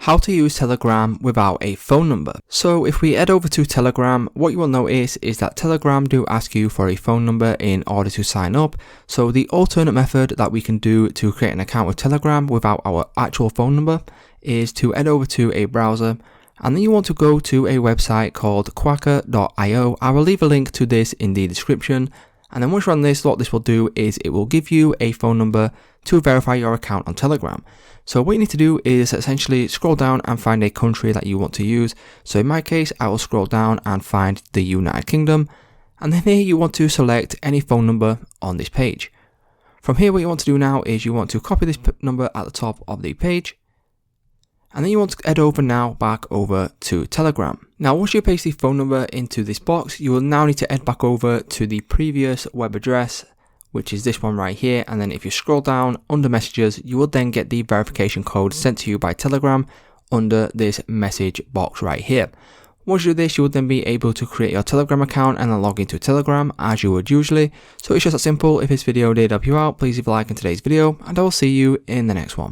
How to use Telegram without a phone number. So if we head over to Telegram, what you will notice is that Telegram do ask you for a phone number in order to sign up. So the alternate method that we can do to create an account with Telegram without our actual phone number is to head over to a browser, and then you want to go to a website called Quacker.io. I will leave a link to this in the description. And then once you're on this, what this will do is it will give you a phone number to verify your account on Telegram. So what you need to do is essentially scroll down and find a country that you want to use. So in my case, I will scroll down and find the United Kingdom. And then here you want to select any phone number on this page. From here, what you want to do now is you want to copy this number at the top of the page. And then you want to head over now back over to Telegram. Now once you paste the phone number into this box, you will now need to head back over to the previous web address, which is this one right here. And then if you scroll down under messages, you will then get the verification code sent to you by Telegram under this message box right here. Once you do this, you will then be able to create your Telegram account and then log into Telegram as you would usually. So it's just that simple. If this video did help you out, please leave a like in today's video, and I will see you in the next one.